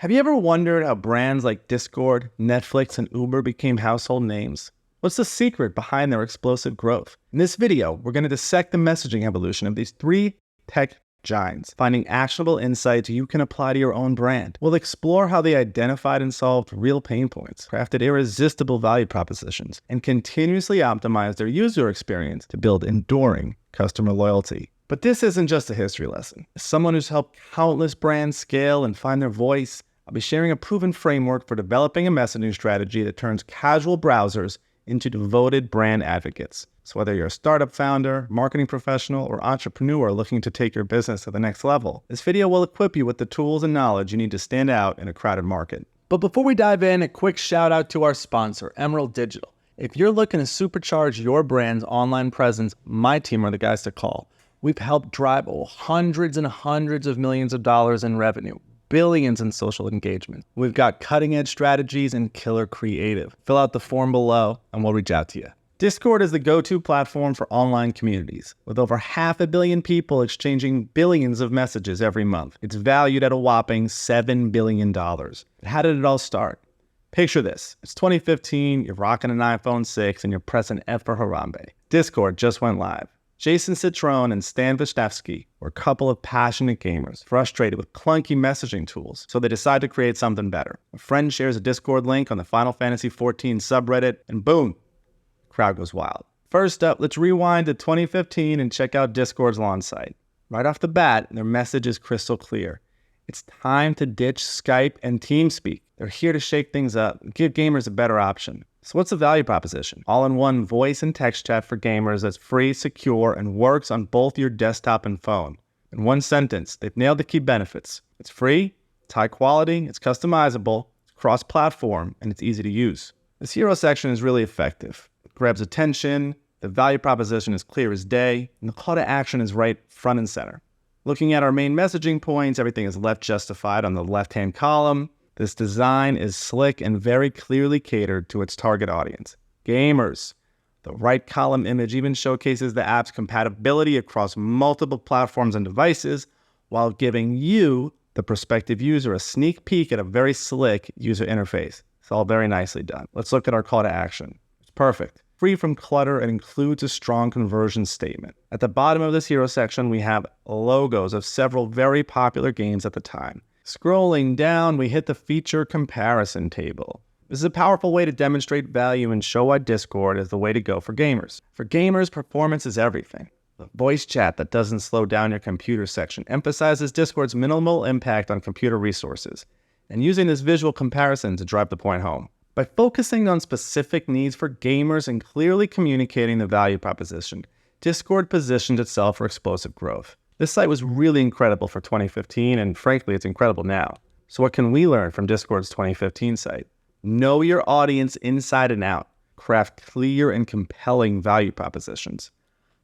Have you ever wondered how brands like Discord, Netflix, and Uber became household names? What's the secret behind their explosive growth? In this video, we're going to dissect the messaging evolution of these three tech giants, finding actionable insights you can apply to your own brand. We'll explore how they identified and solved real pain points, crafted irresistible value propositions, and continuously optimized their user experience to build enduring customer loyalty. But this isn't just a history lesson. As someone who's helped countless brands scale and find their voice, I'll be sharing a proven framework for developing a messaging strategy that turns casual browsers into devoted brand advocates. So whether you're a startup founder, marketing professional, or entrepreneur looking to take your business to the next level, this video will equip you with the tools and knowledge you need to stand out in a crowded market. But before we dive in, a quick shout out to our sponsor, Emerald Digital. If you're looking to supercharge your brand's online presence, my team are the guys to call. We've helped drive hundreds and hundreds of millions of dollars in revenue, billions in social engagement. We've got cutting-edge strategies and killer creative. Fill out the form below and we'll reach out to you. Discord is the go-to platform for online communities, with over 500 million people exchanging billions of messages every month. It's valued at a whopping $7 billion. How did it all start? Picture this. It's 2015, you're rocking an iPhone 6, and you're pressing F for Harambe. Discord just went live. Jason Citron and Stan Wisniewski were a couple of passionate gamers, frustrated with clunky messaging tools, so they decide to create something better. A friend shares a Discord link on the Final Fantasy XIV subreddit, and boom, the crowd goes wild. First up, let's rewind to 2015 and check out Discord's launch site. Right off the bat, their message is crystal clear. It's time to ditch Skype and TeamSpeak. They're here to shake things up and give gamers a better option. So what's the value proposition? All-in-one voice and text chat for gamers that's free, secure, and works on both your desktop and phone. In one sentence, they've nailed the key benefits. It's free, it's high quality, it's customizable, it's cross-platform, and it's easy to use. This hero section is really effective. It grabs attention, the value proposition is clear as day, and the call to action is right front and center. Looking at our main messaging points, everything is left justified on the left-hand column. This design is slick and very clearly catered to its target audience, gamers. The right column image even showcases the app's compatibility across multiple platforms and devices, while giving you, the prospective user, a sneak peek at a very slick user interface. It's all very nicely done. Let's look at our call to action. It's perfect. Free from clutter and includes a strong conversion statement. At the bottom of this hero section, we have logos of several very popular games at the time. Scrolling down, we hit the feature comparison table. This is a powerful way to demonstrate value and show why Discord is the way to go for gamers. For gamers, performance is everything. The voice chat that doesn't slow down your computer section emphasizes Discord's minimal impact on computer resources, and using this visual comparison to drive the point home. By focusing on specific needs for gamers and clearly communicating the value proposition, Discord positioned itself for explosive growth. This site was really incredible for 2015, and frankly, it's incredible now. So what can we learn from Discord's 2015 site? Know your audience inside and out. Craft clear and compelling value propositions.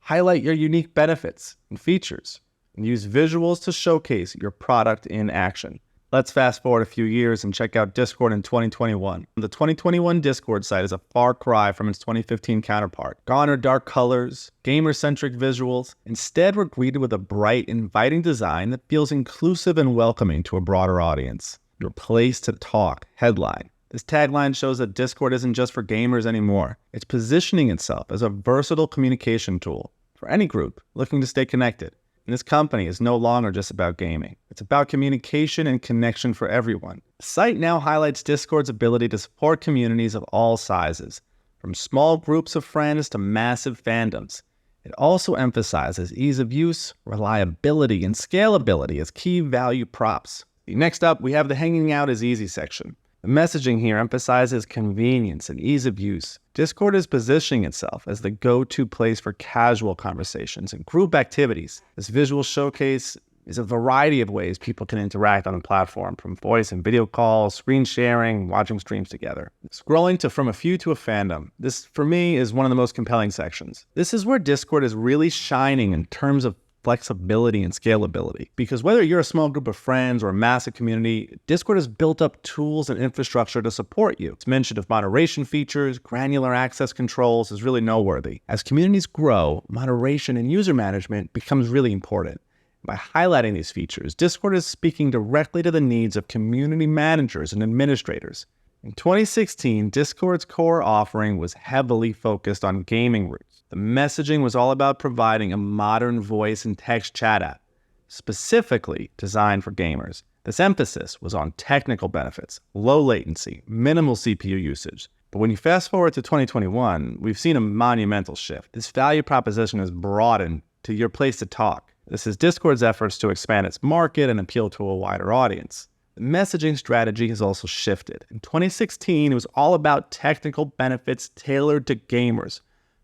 Highlight your unique benefits and features, and use visuals to showcase your product in action. Let's fast forward a few years and check out Discord in 2021. The 2021 Discord site is a far cry from its 2015 counterpart. Gone are dark colors, gamer-centric visuals. Instead, we're greeted with a bright, inviting design that feels inclusive and welcoming to a broader audience. Your place to talk, headline. This tagline shows that Discord isn't just for gamers anymore. It's positioning itself as a versatile communication tool for any group looking to stay connected. And this company is no longer just about gaming. It's about communication and connection for everyone. The site now highlights Discord's ability to support communities of all sizes, from small groups of friends to massive fandoms. It also emphasizes ease of use, reliability, and scalability as key value props. Next up, we have the hanging out is easy section. The messaging here emphasizes convenience and ease of use. Discord is positioning itself as the go-to place for casual conversations and group activities. This visual showcase is a variety of ways people can interact on the platform, from voice and video calls, screen sharing, watching streams together. Scrolling to from a feud to a fandom. This, for me, is one of the most compelling sections. This is where Discord is really shining in terms of flexibility and scalability. Because whether you're a small group of friends or a massive community, Discord has built up tools and infrastructure to support you. Its mention of moderation features, granular access controls is really noteworthy. As communities grow, moderation and user management becomes really important. By highlighting these features, Discord is speaking directly to the needs of community managers and administrators. In 2016, Discord's core offering was heavily focused on gaming roots. The messaging was all about providing a modern voice and text chat app, specifically designed for gamers. This emphasis was on technical benefits, low latency, minimal CPU usage. But when you fast forward to 2021, we've seen a monumental shift. This value proposition has broadened to your place to talk. This is Discord's efforts to expand its market and appeal to a wider audience. The messaging strategy has also shifted. In 2016, it was all about technical benefits tailored to gamers.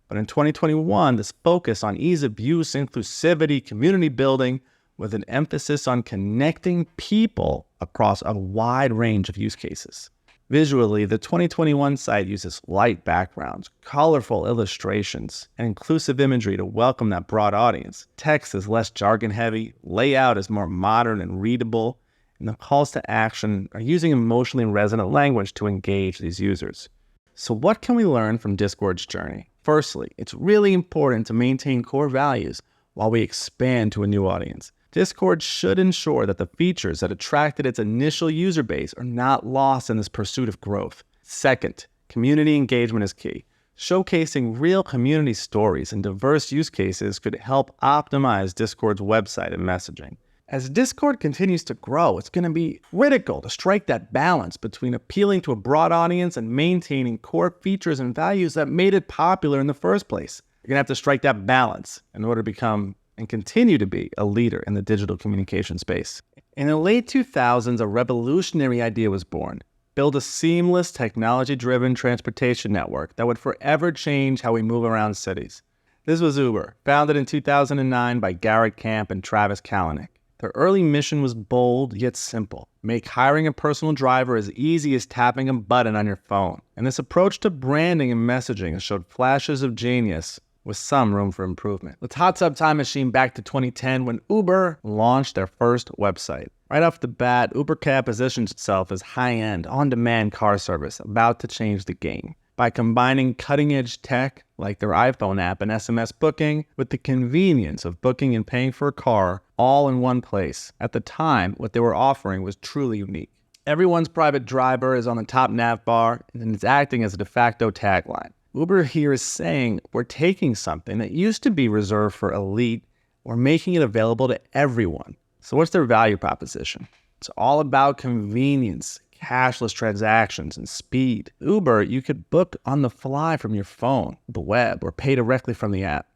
But in 2021, this focus on ease of use, inclusivity, community building, with an emphasis on connecting people across a wide range of use cases. Visually, the 2021 site uses light backgrounds, colorful illustrations, and inclusive imagery to welcome that broad audience. Text is less jargon-heavy, layout is more modern and readable, and the calls to action are using emotionally resonant language to engage these users. So what can we learn from Discord's journey? Firstly, it's really important to maintain core values while we expand to a new audience. Discord should ensure that the features that attracted its initial user base are not lost in this pursuit of growth. Second, community engagement is key. Showcasing real community stories and diverse use cases could help optimize Discord's website and messaging. As Discord continues to grow, it's going to be critical to strike that balance between appealing to a broad audience and maintaining core features and values that made it popular in the first place. You're going to have to strike that balance in order to become and continue to be a leader in the digital communication space. In the late 2000s, a revolutionary idea was born. Build a seamless, technology-driven transportation network that would forever change how we move around cities. This was Uber, founded in 2009 by Garrett Camp and Travis Kalanick. Their early mission was bold yet simple. Make hiring a personal driver as easy as tapping a button on your phone. And this approach to branding and messaging has showed flashes of genius with some room for improvement. Let's hot tub time machine back to 2010 when Uber launched their first website. Right off the bat, Uber Cab positions itself as high-end, on-demand car service about to change the game. By combining cutting-edge tech like their iPhone app and SMS booking with the convenience of booking and paying for a car all in one place. At the time, what they were offering was truly unique. Everyone's private driver is on the top nav bar and is acting as a de facto tagline. Uber here is saying we're taking something that used to be reserved for elite, we're making it available to everyone. So what's their value proposition? It's all about convenience, cashless transactions, and speed. Uber, you could book on the fly from your phone, the web, or pay directly from the app.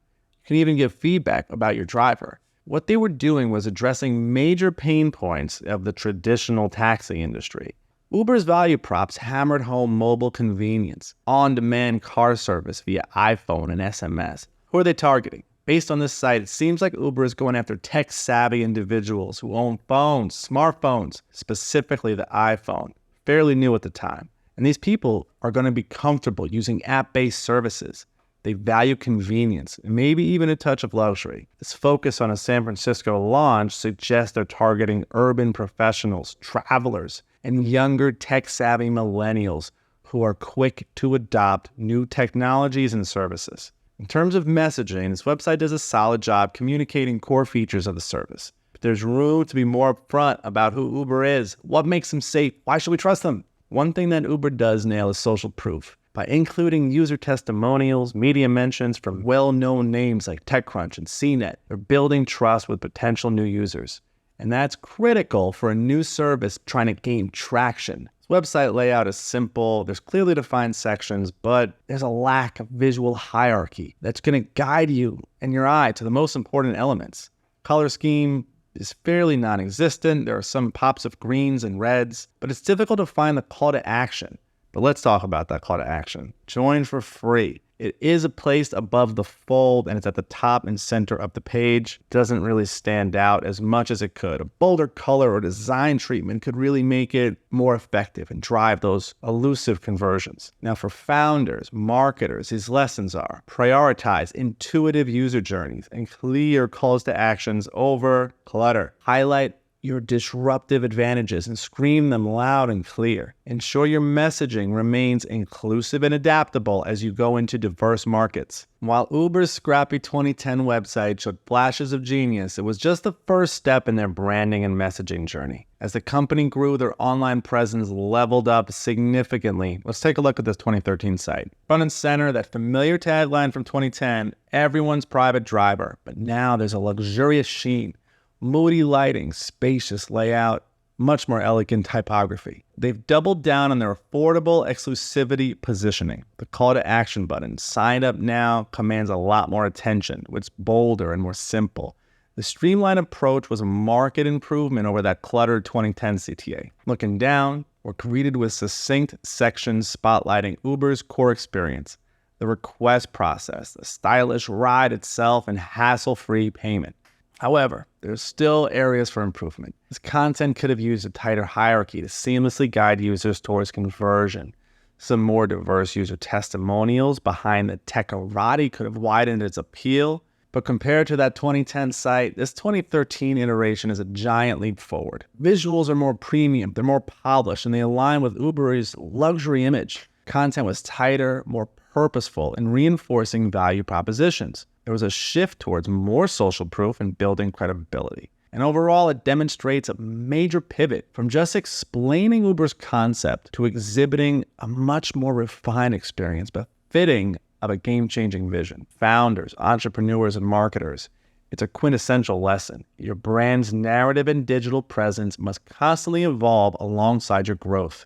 You can even give feedback about your driver. What they were doing was addressing major pain points of the traditional taxi industry. Uber's value props hammered home mobile convenience, on-demand car service via iPhone and SMS. Who are they targeting? Based on this site, it seems like Uber is going after tech-savvy individuals who own phones, smartphones, specifically the iPhone, fairly new at the time. And these people are going to be comfortable using app-based services. They value convenience, and maybe even a touch of luxury. This focus on a San Francisco launch suggests they're targeting urban professionals, travelers, and younger tech-savvy millennials who are quick to adopt new technologies and services. In terms of messaging, this website does a solid job communicating core features of the service. But there's room to be more upfront about who Uber is, what makes them safe, why should we trust them? One thing that Uber does nail is social proof. By including user testimonials, media mentions from well-known names like TechCrunch and CNET, they're building trust with potential new users. And that's critical for a new service trying to gain traction. Website layout is simple, there's clearly defined sections, but there's a lack of visual hierarchy that's going to guide you and your eye to the most important elements. Color scheme is fairly non-existent, there are some pops of greens and reds, but it's difficult to find the call to action. But let's talk about that call to action. Join for free. It is placed above the fold and it's at the top and center of the page. Doesn't really stand out as much as it could. A bolder color or design treatment could really make it more effective and drive those elusive conversions. Now for founders, marketers, these lessons are prioritize intuitive user journeys and clear calls to actions over clutter. Highlight your disruptive advantages and scream them loud and clear. Ensure your messaging remains inclusive and adaptable as you go into diverse markets. While Uber's scrappy 2010 website showed flashes of genius, it was just the first step in their branding and messaging journey. As the company grew, their online presence leveled up significantly. Let's take a look at this 2013 site. Front and center, that familiar tagline from 2010, everyone's private driver. But now there's a luxurious sheen, moody lighting, spacious layout, much more elegant typography. They've doubled down on their affordable exclusivity positioning. The call to action button, sign up now, commands a lot more attention. It's bolder and more simple. The streamlined approach was a marked improvement over that cluttered 2010 CTA. Looking down, we're greeted with succinct sections spotlighting Uber's core experience, the request process, the stylish ride itself, and hassle-free payment. However, there's still areas for improvement. This content could have used a tighter hierarchy to seamlessly guide users towards conversion. Some more diverse user testimonials behind the Techarati could have widened its appeal. But compared to that 2010 site, this 2013 iteration is a giant leap forward. Visuals are more premium, they're more polished, and they align with Uber's luxury image. Content was tighter, more purposeful, and reinforcing value propositions. There was a shift towards more social proof and building credibility. And overall, it demonstrates a major pivot from just explaining Uber's concept to exhibiting a much more refined experience, befitting of a game-changing vision. Founders, entrepreneurs, and marketers, it's a quintessential lesson. Your brand's narrative and digital presence must constantly evolve alongside your growth.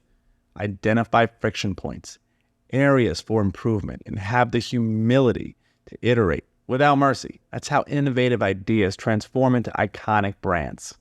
Identify friction points, areas for improvement, and have the humility to iterate without mercy. That's how innovative ideas transform into iconic brands.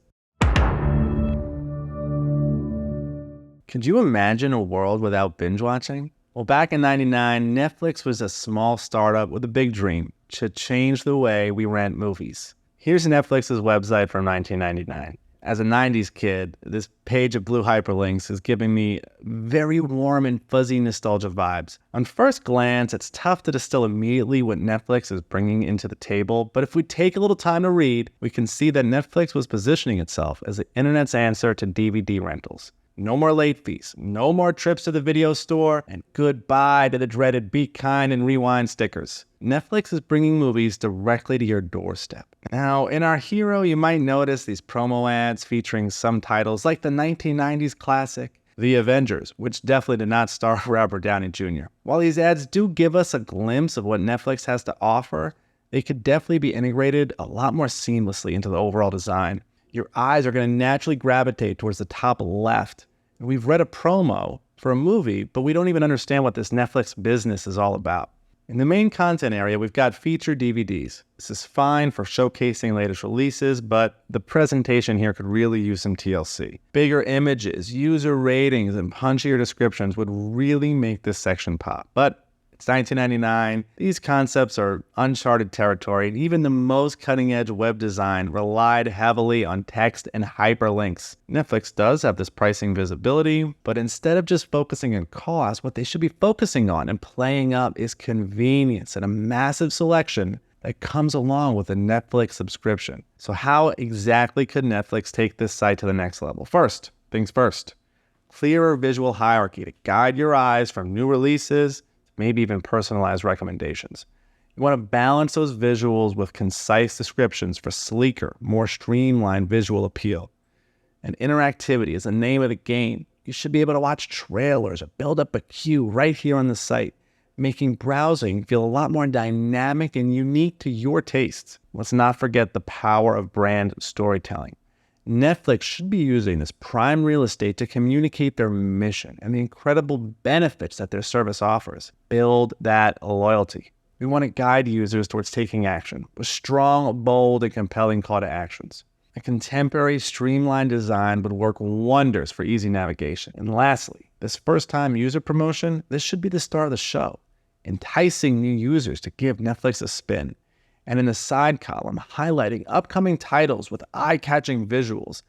Could you imagine a world without binge watching? Well, back in '99, Netflix was a small startup with a big dream to change the way we rent movies. Here's Netflix's website from 1999. As a 90s kid, this page of blue hyperlinks is giving me very warm and fuzzy nostalgia vibes. On first glance, it's tough to distill immediately what Netflix is bringing into the table, but if we take a little time to read, we can see that Netflix was positioning itself as the internet's answer to DVD rentals. No more late fees, no more trips to the video store, and goodbye to the dreaded Be Kind and Rewind stickers. Netflix is bringing movies directly to your doorstep. Now, in our hero, you might notice these promo ads featuring some titles like the 1990s classic, The Avengers, which definitely did not star Robert Downey Jr. While these ads do give us a glimpse of what Netflix has to offer, they could definitely be integrated a lot more seamlessly into the overall design. Your eyes are going to naturally gravitate towards the top left. We've read a promo for a movie, but we don't even understand what this Netflix business is all about. In the main content area, we've got featured DVDs. This is fine for showcasing latest releases, but the presentation here could really use some TLC. Bigger images, user ratings, and punchier descriptions would really make this section pop. But it's 1999. These concepts are uncharted territory, and even the most cutting-edge web design relied heavily on text and hyperlinks. Netflix does have this pricing visibility, but instead of just focusing on cost, what they should be focusing on and playing up is convenience and a massive selection that comes along with a Netflix subscription. So how exactly could Netflix take this site to the next level? First things first, clearer visual hierarchy to guide your eyes from new releases, maybe even personalized recommendations. You want to balance those visuals with concise descriptions for sleeker, more streamlined visual appeal. And interactivity is the name of the game. You should be able to watch trailers or build up a queue right here on the site, making browsing feel a lot more dynamic and unique to your tastes. Let's not forget the power of brand storytelling. Netflix should be using this prime real estate to communicate their mission and the incredible benefits that their service offers. Build that loyalty. We want to guide users towards taking action with strong, bold, and compelling call to actions. A contemporary, streamlined design would work wonders for easy navigation. And lastly, this first-time user promotion, this should be the star of the show, enticing new users to give Netflix a spin. And in the side column, highlighting upcoming titles with eye-catching visuals.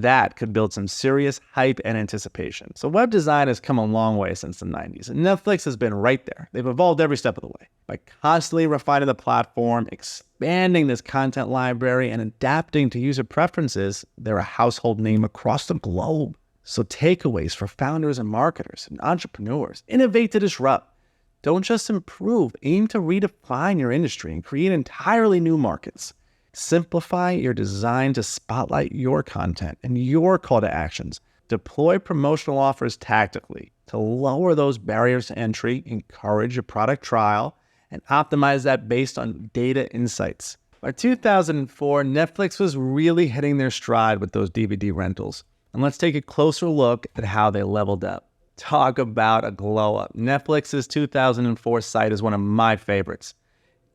That could build some serious hype and anticipation. So web design has come a long way since the 90s, and Netflix has been right there. They've evolved every step of the way by constantly refining the platform, expanding this content library, and adapting to user preferences. They're a household name across the globe. So takeaways for founders and marketers and entrepreneurs: innovate to disrupt. Don't just improve, aim to redefine your industry and create entirely new markets. Simplify your design to spotlight your content and your call to actions. Deploy promotional offers tactically to lower those barriers to entry, encourage a product trial, and optimize that based on data insights. By 2004, Netflix was really hitting their stride with those DVD rentals. And let's take a closer look at how they leveled up. Talk about a glow up. Netflix's 2004 site is one of my favorites.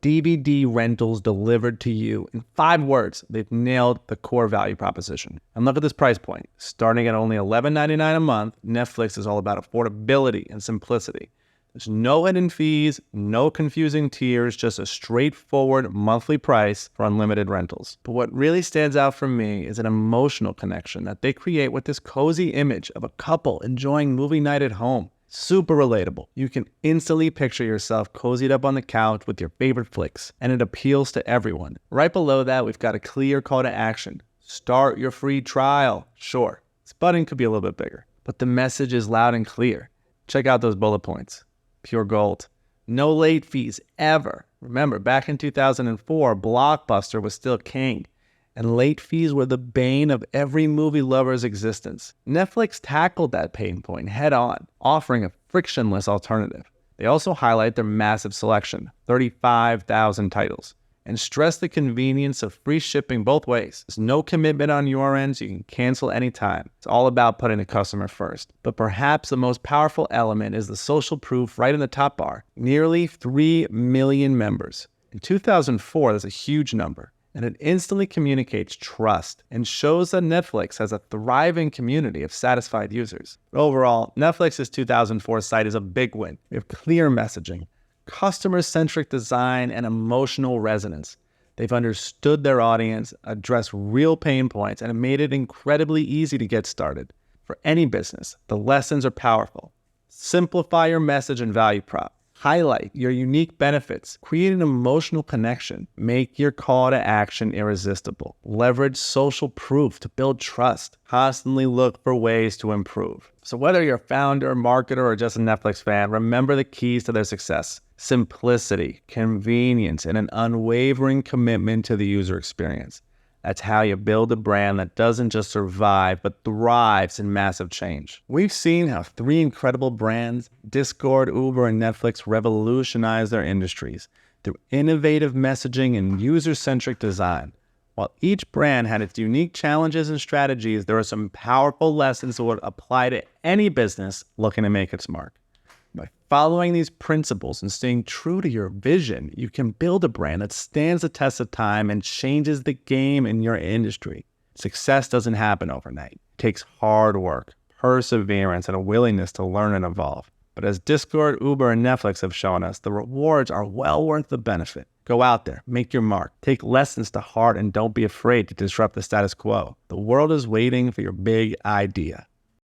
DVD rentals delivered to you. In 5 words, they've nailed the core value proposition. And look at this price point. Starting at only $11.99 a month, Netflix is all about affordability and simplicity. There's no hidden fees, no confusing tiers, just a straightforward monthly price for unlimited rentals. But what really stands out for me is an emotional connection that they create with this cozy image of a couple enjoying movie night at home. Super relatable. You can instantly picture yourself cozied up on the couch with your favorite flicks, and it appeals to everyone. Right below that, we've got a clear call to action. Start your free trial. Sure, this button could be a little bit bigger, but the message is loud and clear. Check out those bullet points. Pure gold. No late fees ever. Remember, back in 2004, Blockbuster was still king, and late fees were the bane of every movie lover's existence. Netflix tackled that pain point head on, offering a frictionless alternative. They also highlight their massive selection, 35,000 titles, and stress the convenience of free shipping both ways. There's no commitment on your end, so you can cancel anytime. It's all about putting the customer first. But perhaps the most powerful element is the social proof right in the top bar. Nearly 3 million members. In 2004, that's a huge number. And it instantly communicates trust and shows that Netflix has a thriving community of satisfied users. Overall, Netflix's 2004 site is a big win. We have clear messaging, customer-centric design, and emotional resonance. They've understood their audience, addressed real pain points, and made it incredibly easy to get started. For any business, the lessons are powerful. Simplify your message and value prop. Highlight your unique benefits. Create an emotional connection. Make your call to action irresistible. Leverage social proof to build trust. Constantly look for ways to improve. So whether you're a founder, marketer, or just a Netflix fan, remember the keys to their success: simplicity, convenience, and an unwavering commitment to the user experience. That's how you build a brand that doesn't just survive, but thrives in massive change. We've seen how 3 incredible brands, Discord, Uber, and Netflix, revolutionize their industries through innovative messaging and user-centric design. While each brand had its unique challenges and strategies, there are some powerful lessons that would apply to any business looking to make its mark. By following these principles and staying true to your vision, you can build a brand that stands the test of time and changes the game in your industry. Success doesn't happen overnight. It takes hard work, perseverance, and a willingness to learn and evolve. But as Discord, Uber, and Netflix have shown us, the rewards are well worth the benefit. Go out there, make your mark, take lessons to heart, and don't be afraid to disrupt the status quo. The world is waiting for your big idea.